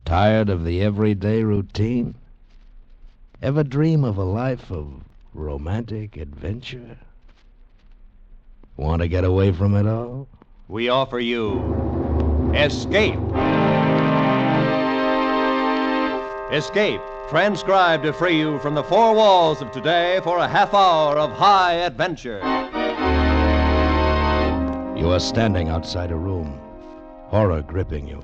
Tired of the everyday routine? Ever dream of a life of romantic adventure? Want to get away from it all? We offer you Escape. Escape, transcribed to free you from the four walls of today for a half hour of high adventure. You are standing outside a room, horror gripping you,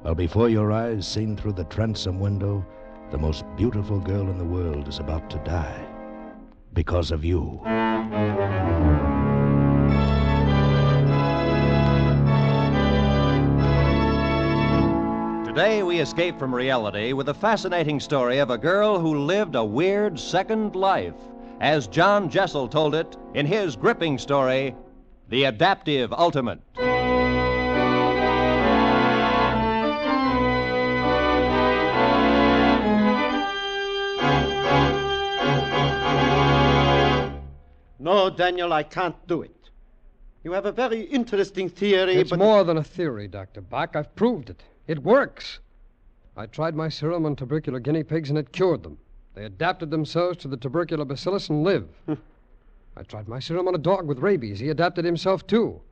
while before your eyes, seen through the transom window, the most beautiful girl in the world is about to die because of you. Today we escape from reality with a fascinating story of a girl who lived a weird second life, as John Jessel told it in his gripping story, The Adaptive Ultimate. No, Daniel, I can't do it. You have a very interesting theory, It's but... more than a theory, Dr. Bach. I've proved it. It works. I tried my serum on tubercular guinea pigs, and it cured them. They adapted themselves to the tubercular bacillus and live. I tried my serum on a dog with rabies. He adapted himself, too.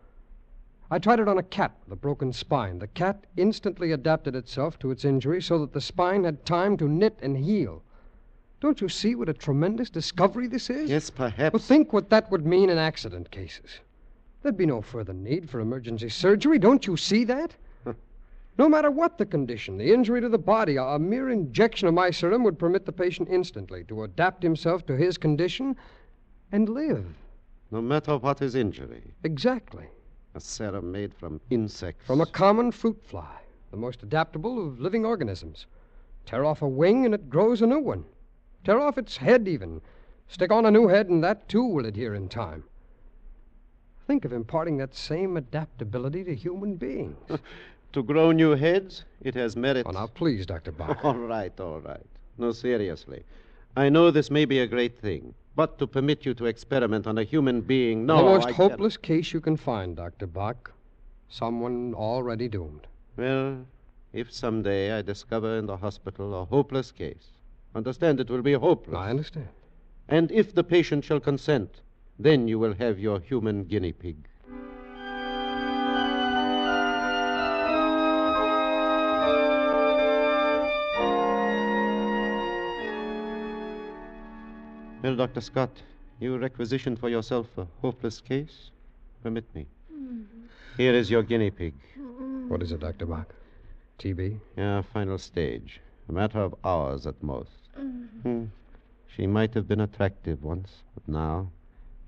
I tried it on a cat with a broken spine. The cat instantly adapted itself to its injury so that the spine had time to knit and heal. Don't you see what a tremendous discovery this is? Yes, perhaps. Well, think what that would mean in accident cases. There'd be no further need for emergency surgery. Don't you see that? No matter what the condition, the injury to the body, a mere injection of my serum would permit the patient instantly to adapt himself to his condition and live. No matter what his injury. Exactly. A serum made from insects. From a common fruit fly, the most adaptable of living organisms. Tear off a wing and it grows a new one. Tear off its head even. Stick on a new head and that too will adhere in time. Think of imparting that same adaptability to human beings. To grow new heads, it has merit. Oh, now, please, Dr. Bach. All right. No, seriously. I know this may be a great thing, but to permit you to experiment on a human being, no. The most hopeless case you can find, Dr. Bach. Someone already doomed. Well, if someday I discover in the hospital a hopeless case, understand it will be hopeless. I understand. And if the patient shall consent, then you will have your human guinea pig. Well, Dr. Scott, you requisitioned for yourself a hopeless case? Permit me. Here is your guinea pig. What is it, Dr. Bach? TB? Yeah, final stage. A matter of hours at most. She might have been attractive once, but now,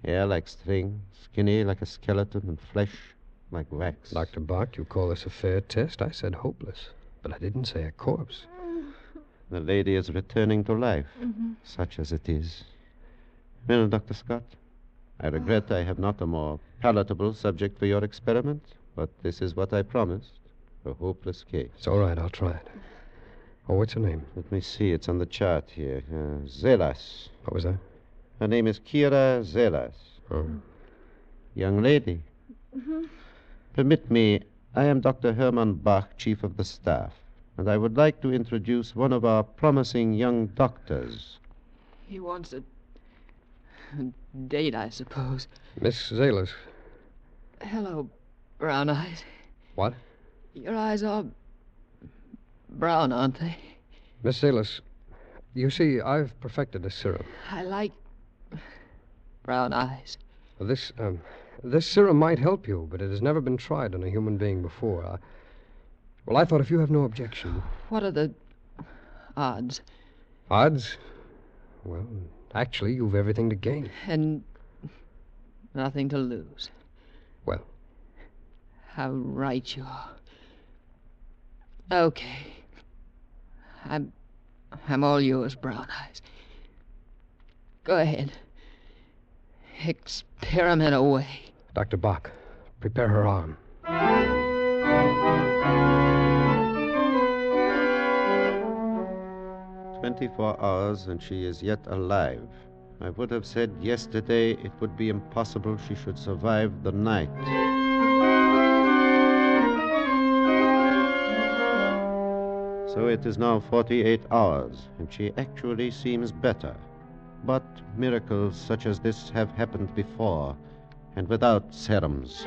hair like string, skinny like a skeleton, and flesh like wax. Dr. Bach, you call this a fair test? I said hopeless, but I didn't say a corpse. The lady is returning to life, such as it is. Well, Dr. Scott, I regret I have not a more palatable subject for your experiment, but this is what I promised, a hopeless case. It's all right, I'll try it. Oh, what's her name? Let me see, it's on the chart here. Zelas. What was that? Her name is Kira Zelas. Oh. Young lady. Permit me, I am Dr. Hermann Bach, Chief of the Staff, and I would like to introduce one of our promising young doctors. He wants a date, I suppose. Miss Zalis. Hello, Brown Eyes. What? Your eyes are brown, aren't they? Miss Zalis, you see, I've perfected a serum. I like brown eyes. This serum might help you, but it has never been tried on a human being before. I thought if you have no objection... What are the odds? Odds? Well, actually, you've everything to gain. And nothing to lose. Well? How right you are. Okay. I'm all yours, Brown Eyes. Go ahead. Experiment away. Dr. Bach, prepare her arm. 24 hours and she is yet alive. I would have said yesterday it would be impossible she should survive the night. So it is now 48 hours, and she actually seems better. But miracles such as this have happened before, and without serums.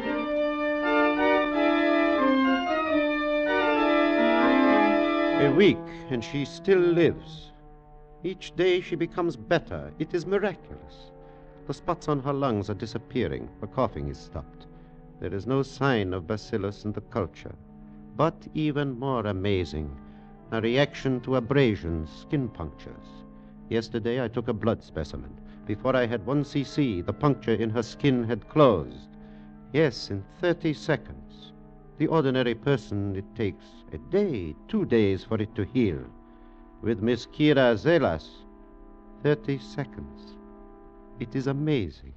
A week, and she still lives. Each day she becomes better. It is miraculous. The spots on her lungs are disappearing. The coughing is stopped. There is no sign of bacillus in the culture. But even more amazing, a reaction to abrasions, skin punctures. Yesterday I took a blood specimen. Before I had 1 cc, the puncture in her skin had closed. Yes, in 30 seconds. The ordinary person, it takes a day, 2 days for it to heal. With Miss Kira Zelas, 30 seconds. It is amazing.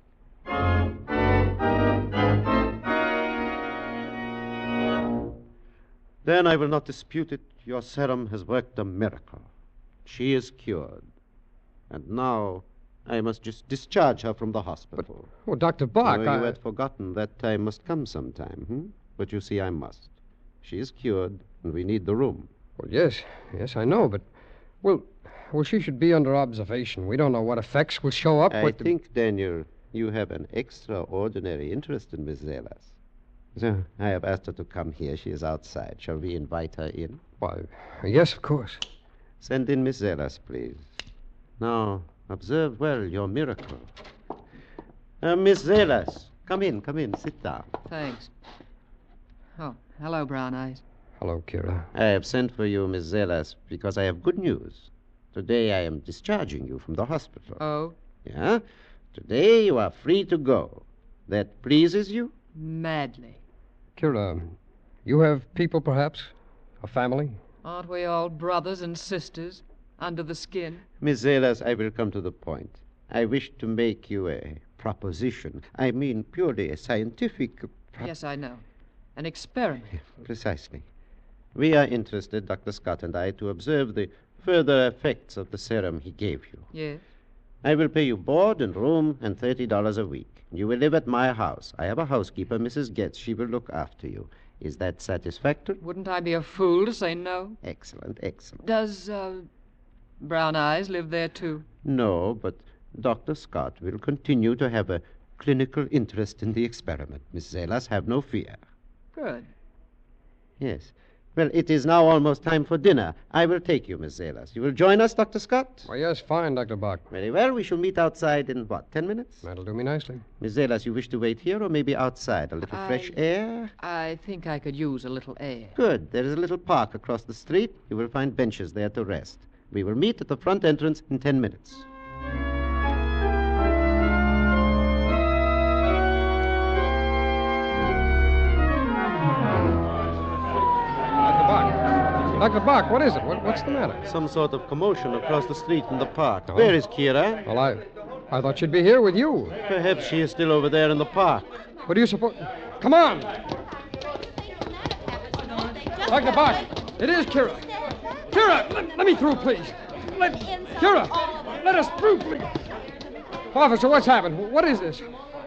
Then I will not dispute it. Your serum has worked a miracle. She is cured. And now I must just discharge her from the hospital. Well, Dr. Bach, You had forgotten that time must come sometime, But you see, I must. She is cured, and we need the room. Well, yes, I know, but... Well, she should be under observation. We don't know what effects will show up. I think, Daniel, you have an extraordinary interest in Miss Zelas. So I have asked her to come here. She is outside. Shall we invite her in? Why, yes, of course. Send in Miss Zelas, please. Now, observe well your miracle. Miss Zelas, come in, sit down. Thanks. Oh, hello, Brown Eyes. Hello, Kira. I have sent for you, Miss Zelas, because I have good news. Today I am discharging you from the hospital. Oh? Yeah? Today you are free to go. That pleases you? Madly. Kira, you have people, perhaps? A family? Aren't we all brothers and sisters under the skin? Miss Zelas, I will come to the point. I wish to make you a proposition. I mean purely a scientific... Yes, I know. An experiment. Precisely. We are interested, Dr. Scott and I, to observe the further effects of the serum he gave you. Yes. I will pay you board and room and $30 a week. You will live at my house. I have a housekeeper, Mrs. Getz. She will look after you. Is that satisfactory? Wouldn't I be a fool to say no? Excellent, excellent. Does, Brown Eyes live there, too? No, but Dr. Scott will continue to have a clinical interest in the experiment. Miss Zelas, have no fear. Good. Yes. Well, it is now almost time for dinner. I will take you, Miss Zelas. You will join us, Dr. Scott? Well, yes, fine, Dr. Bach. Very well. We shall meet outside in, 10 minutes? That'll do me nicely. Miss Zelas, you wish to wait here or maybe outside? A little fresh air? I think I could use a little air. Good. There is a little park across the street. You will find benches there to rest. We will meet at the front entrance in 10 minutes. Dr. Bach, what is it? What's the matter? Some sort of commotion across the street in the park. Oh. Where is Kira? Well, I thought she'd be here with you. Perhaps she is still over there in the park. What do you suppose? Come on! Dr. Bach, it is Kira. Kira, let me through, please. Kira, let us through, please. Officer, what's happened? What is this?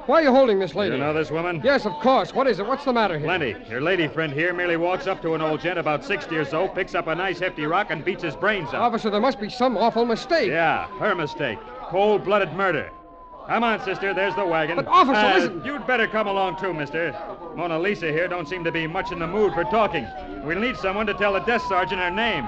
Why are you holding this lady? You know this woman? Yes, of course. What is it? What's the matter here? Plenty. Your lady friend here merely walks up to an old gent about 60 or so, picks up a nice hefty rock, and beats his brains out. Officer, there must be some awful mistake. Yeah, her mistake. Cold-blooded murder. Come on, sister. There's the wagon. But, officer, listen. You'd better come along, too, mister. Mona Lisa here don't seem to be much in the mood for talking. We'll need someone to tell the desk sergeant her name.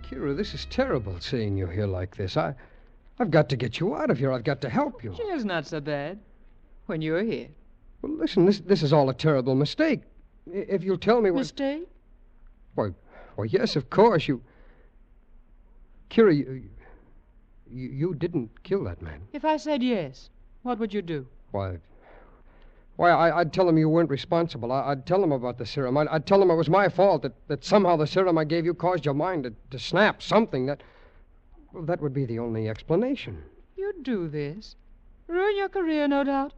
Kira, this is terrible, seeing you here like this. I've got to get you out of here. I've got to help you. It's not so bad when you're here. Well, listen, this is all a terrible mistake. If you'll tell me what... Mistake? Why, yes, of course, you... Kira, you didn't kill that man. If I said yes, what would you do? Why, I'd tell him you weren't responsible. I'd tell him about the serum. I'd tell him it was my fault, that somehow the serum I gave you caused your mind to snap, something that... Well, that would be the only explanation. You'd do this? Ruin your career, no doubt?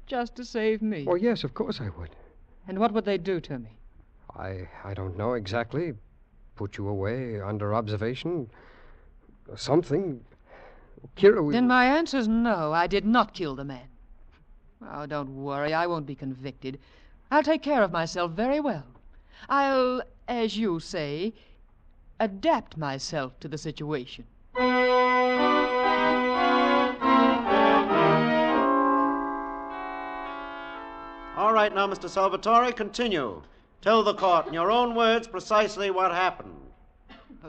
Just to save me? Oh, yes, of course I would. And what would they do to me? I don't know exactly. Put you away under observation. Something. Kira, Then my answer's no, I did not kill the man. Oh, don't worry. I won't be convicted. I'll take care of myself very well. I'll, as you say, adapt myself to the situation. All right, now, Mr. Salvatore, continue. Tell the court in your own words precisely what happened.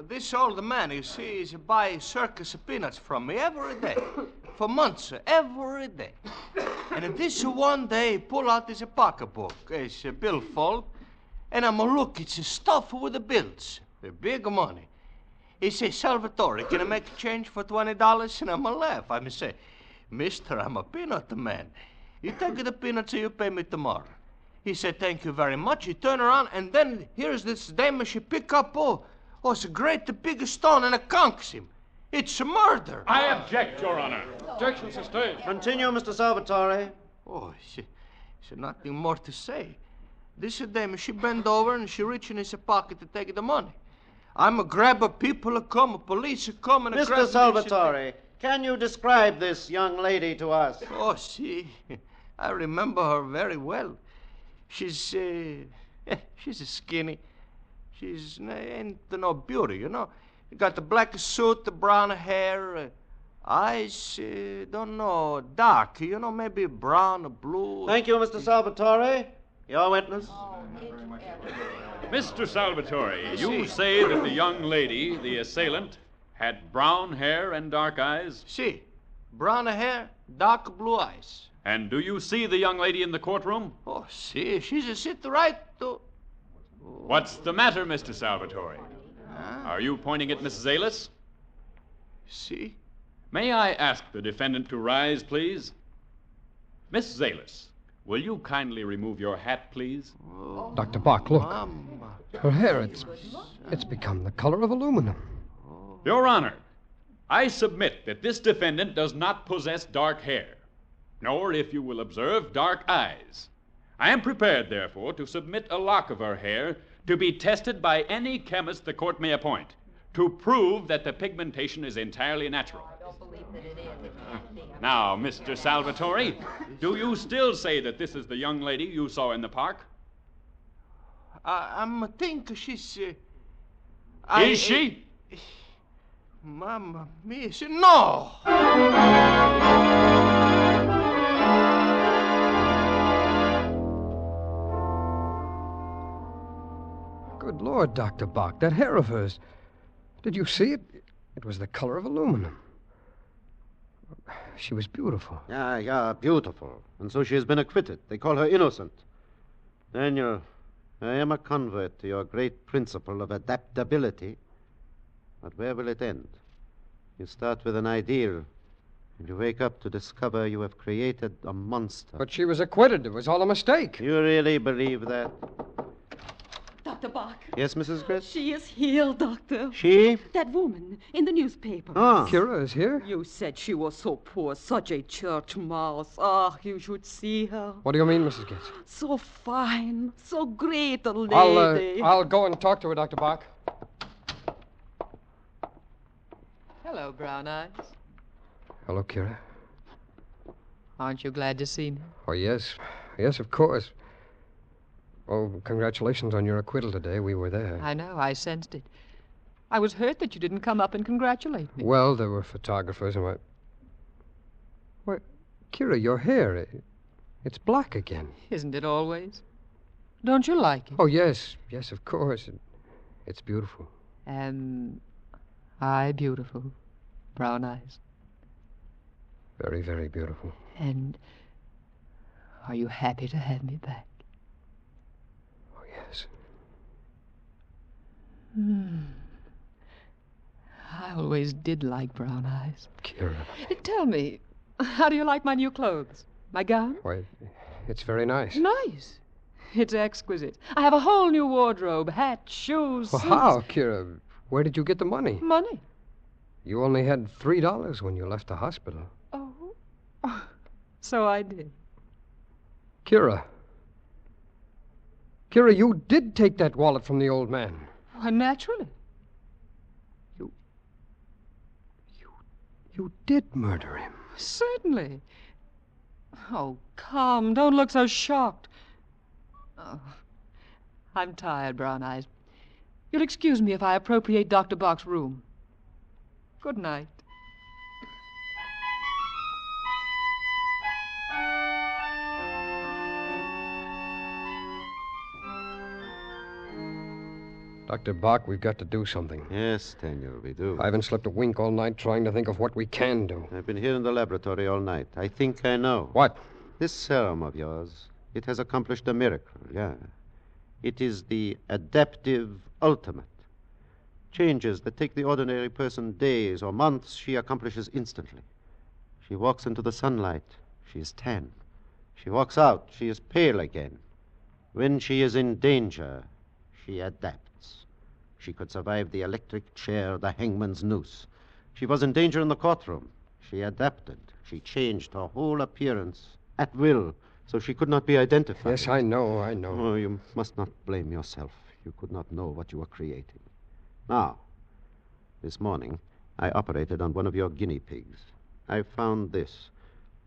This old man, you see, is buy circus peanuts from me every day. For months, every day. And this one day, he pull out his pocketbook, it's a billfold, and I'm a look, it's stuffed with the bills, the big money. He say, Salvatore, can I make a change for $20? And I'm a laugh. I'm say, mister, I'm a peanut man. You take the peanuts and you pay me tomorrow. He said, thank you very much. He turn around, and then here's this dame, she pick up, it's a great big stone, and it conks him. It's a murder. I object, Your Honor. Objection sustained. Continue, Mr. Salvatore. Oh, she nothing more to say. This dame, she bend over and she reach in his pocket to take the money. I'm a grabber, people come, police come, and Mr. Salvatore, can you describe this young lady to us? Oh, see, I remember her very well. She's skinny. She's ain't no beauty, you know. Got the black suit, the brown hair, eyes, don't know, dark, you know, maybe brown or blue. Thank you, Mr. Salvatore. Your witness. Mr. Salvatore, you say that the young lady, the assailant, had brown hair and dark eyes? See, brown hair, dark blue eyes. And do you see the young lady in the courtroom? Oh, see, she's a sit right to... What's the matter, Mr. Salvatore? Are you pointing at Mrs. Alis? See? May I ask the defendant to rise, please? Mrs. Alis, will you kindly remove your hat, please? Dr. Bach, look. Mama. Her hair, it's become the color of aluminum. Your Honor, I submit that this defendant does not possess dark hair, nor, if you will observe, dark eyes. I am prepared, therefore, to submit a lock of her hair to be tested by any chemist the court may appoint to prove that the pigmentation is entirely natural. Now, Mr. Salvatore, do you still say that this is the young lady you saw in the park? I'm think she's... Is she? Mamma mia, no! Good Lord, Dr. Bach, that hair of hers. Did you see it? It was the color of aluminum. She was beautiful. Yeah, beautiful. And so she has been acquitted. They call her innocent. Daniel, I am a convert to your great principle of adaptability. But where will it end? You start with an ideal, and you wake up to discover you have created a monster. But she was acquitted. It was all a mistake. You really believe that? Dr. Bach. Yes, Mrs. Gritz? She is here, Doctor. She? That woman in the newspaper. Ah. Kira is here? You said she was so poor, such a church mouse. Ah, you should see her. What do you mean, Mrs. Getz? So fine, so great a lady. I'll go and talk to her, Dr. Bach. Hello, Brown Eyes. Hello, Kira. Aren't you glad to see me? Oh, yes. Yes, of course. Oh, congratulations on your acquittal today. We were there. I know. I sensed it. I was hurt that you didn't come up and congratulate me. Well, there were photographers and Why, Kira, your hair, it's black again. Isn't it always? Don't you like it? Oh, yes. Yes, of course. It's beautiful. Am I beautiful, Brown Eyes? Very, very beautiful. And are you happy to have me back? Oh, yes. I always did like Brown Eyes. Kira. Tell me, how do you like my new clothes? My gown? Why, it's very nice. Nice. It's exquisite. I have a whole new wardrobe, hats, shoes, Well, suits. how, Kira? Where did you get the money? Money? You only had $3 when you left the hospital. Oh. So I did. Kira. Kira, you did take that wallet from the old man. Why, naturally. You did murder him. Certainly. Oh, come. Don't look so shocked. Oh, I'm tired, Brown Eyes. You'll excuse me if I appropriate Dr. Bach's room. Good night. Dr. Bach, we've got to do something. Yes, Daniel, we do. I haven't slept a wink all night trying to think of what we can do. I've been here in the laboratory all night. I think I know. What? This serum of yours, it has accomplished a miracle, yeah. It is the adaptive ultimate. Changes that take the ordinary person days or months, she accomplishes instantly. She walks into the sunlight, she is tan. She walks out, she is pale again. When she is in danger, she adapts. She could survive the electric chair, the hangman's noose. She was in danger in the courtroom. She adapted. She changed her whole appearance at will, so she could not be identified. Yes, I know. Oh, you must not blame yourself. You could not know what you were creating. Now, this morning, I operated on one of your guinea pigs. I found this.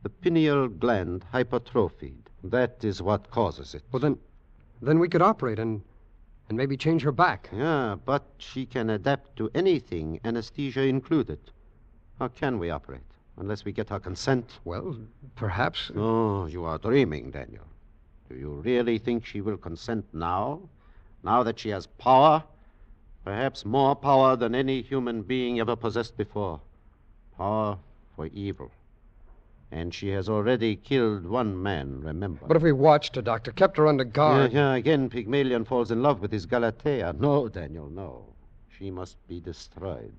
The pineal gland hypertrophied. That is what causes it. Well, then we could operate and maybe change her back. Yeah, but she can adapt to anything, anesthesia included. How can we operate? Unless we get her consent? Well, perhaps. Oh, you are dreaming, Daniel. Do you really think she will consent now? Now that she has power? Perhaps more power than any human being ever possessed before. Power for evil. And she has already killed one man, remember. But if we watched her, Doctor, kept her under guard... Yeah, again, Pygmalion falls in love with his Galatea. No, Daniel, no. She must be destroyed.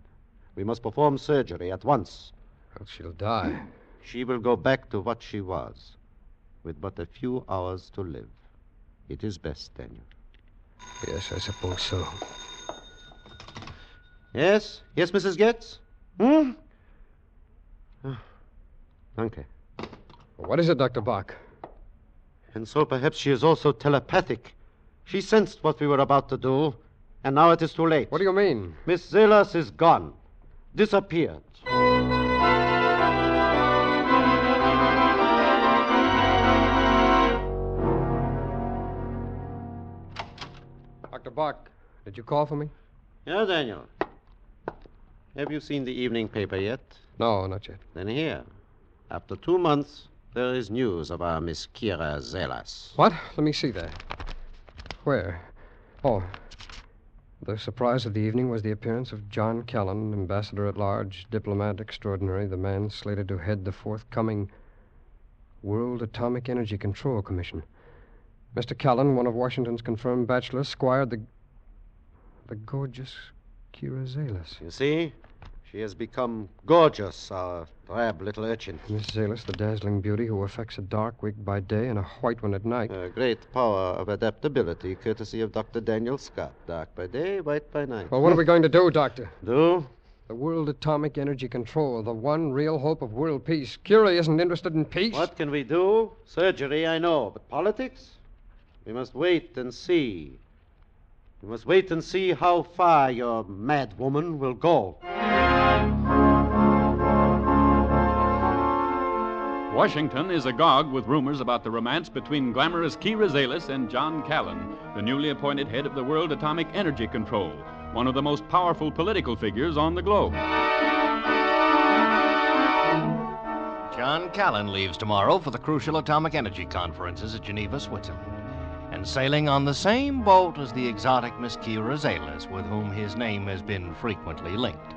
We must perform surgery at once. Well, she'll die. She will go back to what she was, with but a few hours to live. It is best, Daniel. Yes, I suppose so. Yes? Yes, Mrs. Getz? Hmm? Danke. What is it, Dr. Bach? And so perhaps she is also telepathic. She sensed what we were about to do, and now it is too late. What do you mean? Miss Zelas is gone. Disappeared. Dr. Bach, did you call for me? Yeah, Daniel. Have you seen the evening paper yet? No, not yet. Then here. After 2 months, there is news of our Miss Kira Zelas. What? Let me see that. Where? Oh. The surprise of the evening was the appearance of John Callan, Ambassador at Large, Diplomat Extraordinary, the man slated to head the forthcoming World Atomic Energy Control Commission. Mr. Callan, one of Washington's confirmed bachelors, squired the gorgeous Kira Zelas. You see? She has become gorgeous, our drab little urchin. Miss Zelas, the dazzling beauty who affects a dark wig by day and a white one at night. A great power of adaptability, courtesy of Dr. Daniel Scott. Dark by day, white by night. Well, what are we going to do, Doctor? Do? The World Atomic Energy Control, the one real hope of world peace. Kira isn't interested in peace. What can we do? Surgery, I know. But politics? We must wait and see. We must wait and see how far your mad woman will go. Washington is agog with rumors about the romance between glamorous Kira Zelas and John Callan, the newly appointed head of the World Atomic Energy Control, one of the most powerful political figures on the globe. John Callan leaves tomorrow for the crucial atomic energy conferences at Geneva, Switzerland, and sailing on the same boat as the exotic Miss Kira Zelas, with whom his name has been frequently linked.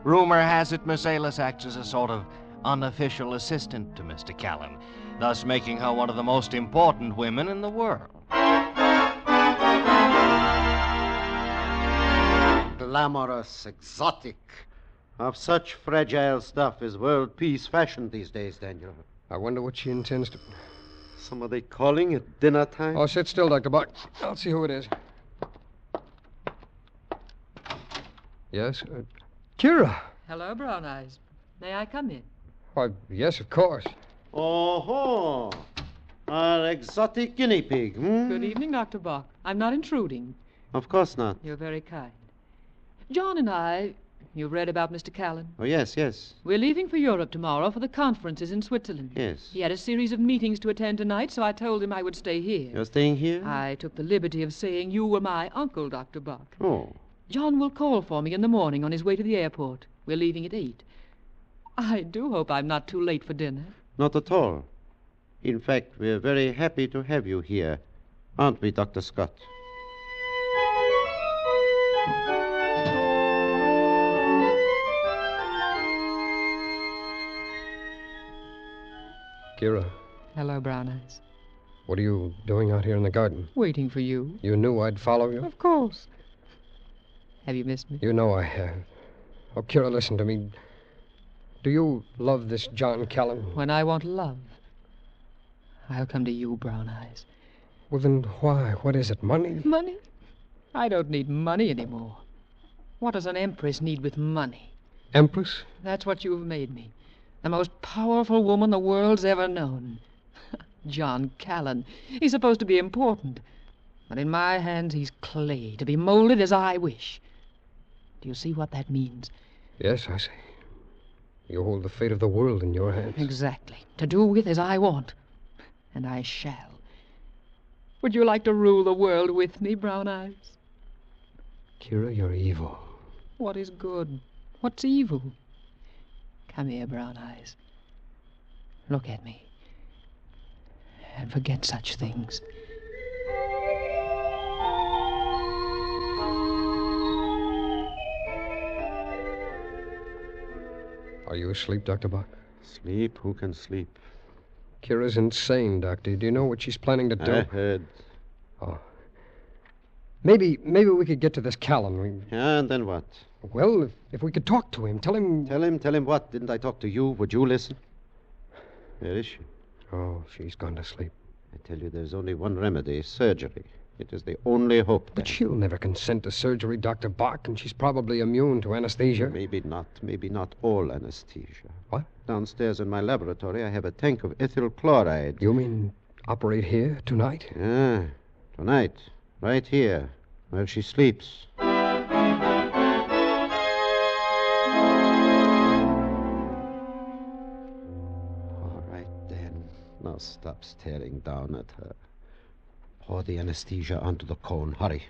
Rumor has it Miss Zelas acts as a sort of unofficial assistant to Mr. Callan, thus making her one of the most important women in the world. Glamorous, exotic. Of such fragile stuff is world peace fashioned these days, Daniel. I wonder what she intends to... Somebody calling at dinner time? Oh, sit still, Dr. Bach. I'll see who it is. Yes? Kira. Hello, Brown Eyes. May I come in? Why, yes, of course. Oh, our exotic guinea pig, hmm? Good evening, Dr. Bach. I'm not intruding. Of course not. You're very kind. John and I, You've read about Mr. Callan? Oh, yes, yes. We're leaving for Europe tomorrow for the conferences in Switzerland. Yes. He had a series of meetings to attend tonight, so I told him I would stay here. You're staying here? I took the liberty of saying you were my uncle, Dr. Buck. Oh. John will call for me in the morning on his way to the airport. We're leaving at 8. I do hope I'm not too late for dinner. Not at all. In fact, we're very happy to have you here. Aren't we, Dr. Scott? Kira, Hello, Brown Eyes. what are you doing out here in the garden? Waiting for you. You knew I'd follow you? Of course. Have you missed me? You know I have. Oh, Kira, listen to me. Do you love this John Callan? When I want love, I'll come to you, Brown Eyes. Well, then why? What is it, money? Money? I don't need money anymore. What does an empress need with money? Empress? That's what you've made me. The most powerful woman the world's ever known. John Callan. He's supposed to be important. But in my hands, he's clay, to be molded as I wish. Do you see what that means? Yes, I see. You hold the fate of the world in your hands. Exactly. To do with as I want. And I shall. Would you like to rule the world with me, Brown Eyes? Kira, you're evil. What is good? What's evil? Come here, Brown Eyes. Look at me. And forget such things. Are you asleep, Dr. Buck? Sleep? Who can sleep? Kira's insane, Doctor. Do you know what she's planning to do? I heard. Oh. Maybe we could get to this Callan. Yeah, and then what? Well, if we could talk to him, tell him... Tell him what? Didn't I talk to you? Would you listen? Where is she? Oh, she's gone to sleep. I tell you, there's only one remedy, surgery. It is the only hope. But she'll never consent to surgery, Dr. Bach, and she's probably immune to anesthesia. Maybe not all anesthesia. What? Downstairs in my laboratory, I have a tank of ethyl chloride. You mean operate here tonight? Yeah, tonight. Right here, where she sleeps. All right, then. Now stop staring down at her. Pour the anesthesia onto the cone. Hurry.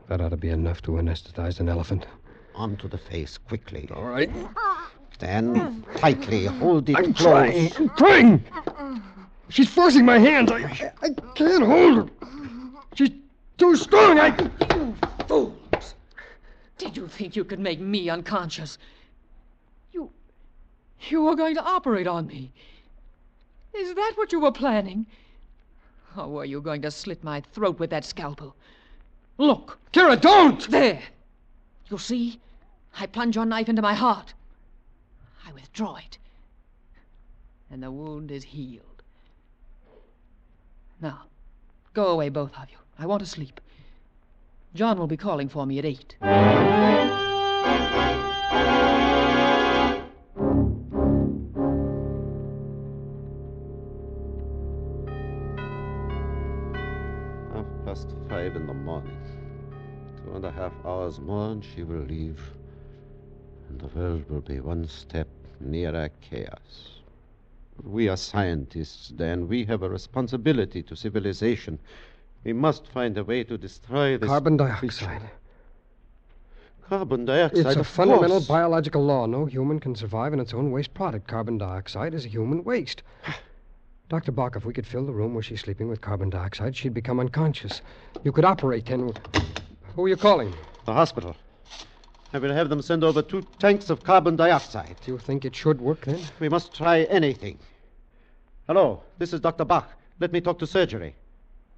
That ought to be enough to anesthetize an elephant. Onto the face, quickly. All right. Stand tightly. Hold it I'm close. trying. She's forcing my hands. I can't hold her. She's too strong. Fools! Did you think you could make me unconscious? You were going to operate on me. Is that what you were planning? Or were you going to slit my throat with that scalpel? Look! Kira, don't! There! You see? I plunge your knife into my heart. I withdraw it. And the wound is healed. Now, go away, both of you. I want to sleep. John will be calling for me at 8. Past 5 in the morning. 2.5 hours more and she will leave. And the world will be one step nearer chaos. We are scientists, Dan. We have a responsibility to civilization. We must find a way to destroy this... Carbon dioxide. Carbon dioxide, It's a of fundamental course. biological law. No human can survive in its own waste product. Carbon dioxide is a human waste. Dr. Bach, if we could fill the room where she's sleeping with carbon dioxide, she'd become unconscious. You could operate then. Who are you calling? The hospital. I will have them send over 2 tanks of carbon dioxide. Do you think it should work then? We must try anything. Hello, this is Dr. Bach. Let me talk to surgery.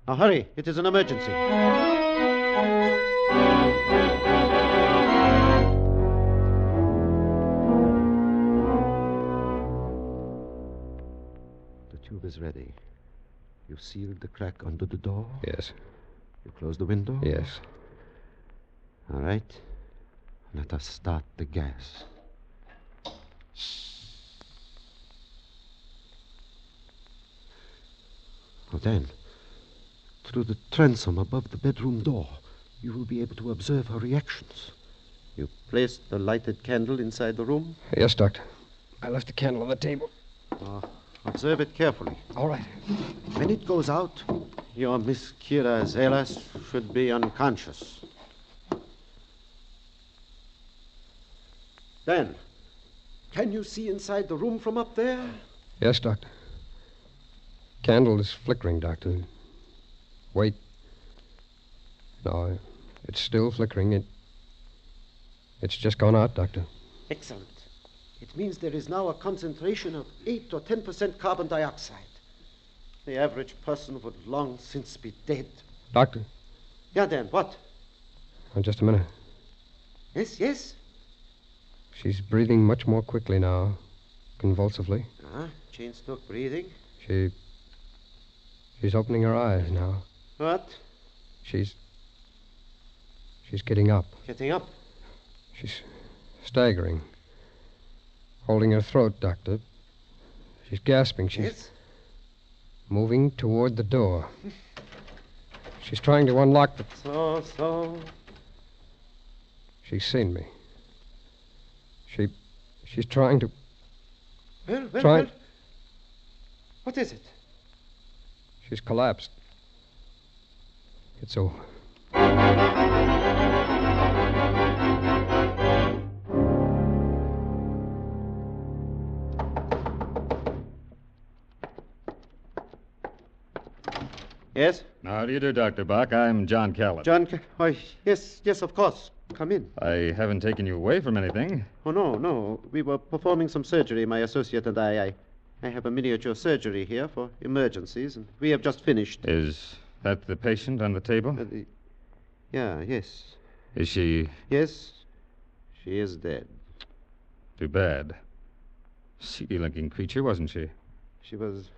Now hurry, it is an emergency. The tube is ready. You sealed the crack under the door? Yes. You closed the window? Yes. All right. Let us start the gas. Oh, then, through the transom above the bedroom door, You will be able to observe her reactions. You placed the lighted candle inside the room? Yes, Doctor. I left the candle on the table. Observe it carefully. All right. When it goes out, your Miss Kira Zelas should be unconscious. Dan, can you see inside the room from up there? Yes, Doctor. Candle is flickering, Doctor. Wait. No, it's still flickering. It's just gone out, Doctor. Excellent. It means there is now a concentration of 8 or 10% carbon dioxide. The average person would long since be dead. Doctor. Yeah, Dan, what? Oh, just a minute. Yes? She's breathing much more quickly now, convulsively. Chain stroke breathing. She's opening her eyes now. What? She's getting up. Getting up? She's staggering. Holding her throat, Doctor. She's gasping. She's moving toward the door. She's trying to unlock the... So... She's seen me. She's trying to... Well. What is it? She's collapsed. It's over. Yes? How do you do, Dr. Bach? I'm John Callan. Why, yes, of course. Come in. I haven't taken you away from anything. Oh, no. We were performing some surgery, my associate and I. I have a miniature surgery here for emergencies, and we have just finished. Is that the patient on the table? Yes. Is she... Yes, she is dead. Too bad. Seedy-looking creature, wasn't she? She was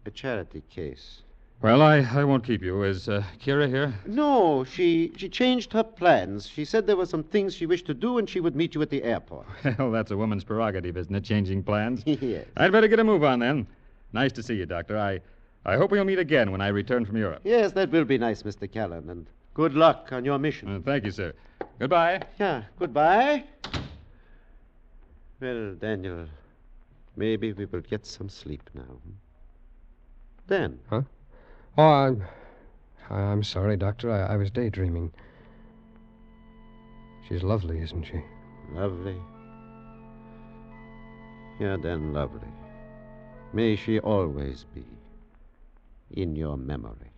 a charity case. Well, I won't keep you. Is Kira here? No, she changed her plans. She said there were some things she wished to do, and she would meet you at the airport. Well, that's a woman's prerogative, isn't it, changing plans? Yes. I'd better get a move on, then. Nice to see you, Doctor. I hope we'll meet again when I return from Europe. Yes, that will be nice, Mr. Callan, and good luck on your mission. Thank you, sir. Goodbye. Yeah, goodbye. Well, Daniel, maybe we will get some sleep now. Dan? Huh? Oh, I'm sorry, Doctor. I was daydreaming. She's lovely, isn't she? Lovely. Yeah, then lovely. May she always be in your memory.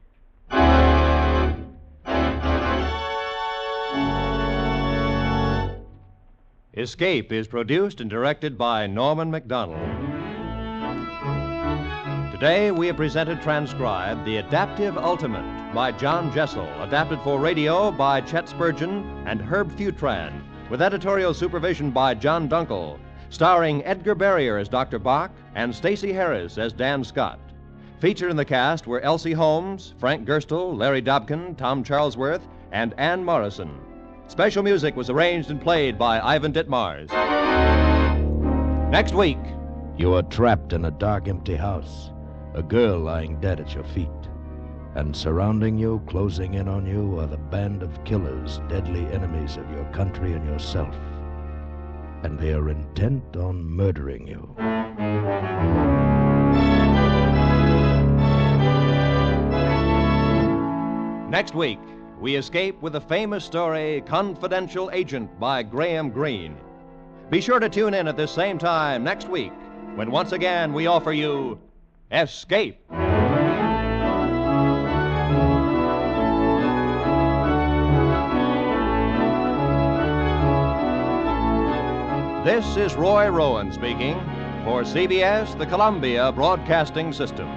Escape is produced and directed by Norman MacDonald. Today, we have presented transcribed The Adaptive Ultimate by John Jessel, adapted for radio by Chet Spurgeon and Herb Futran, with editorial supervision by John Dunkel, starring Edgar Barrier as Dr. Bach and Stacey Harris as Dan Scott. Featured in the cast were Elsie Holmes, Frank Gerstle, Larry Dobkin, Tom Charlesworth, and Ann Morrison. Special music was arranged and played by Ivan Ditmars. Next week, you are trapped in a dark, empty house. A girl lying dead at your feet. And surrounding you, closing in on you, are the band of killers, deadly enemies of your country and yourself. And they are intent on murdering you. Next week, we escape with the famous story Confidential Agent by Graham Greene. Be sure to tune in at this same time next week, when once again we offer you Escape. This is Roy Rowan speaking for CBS, the Columbia Broadcasting System.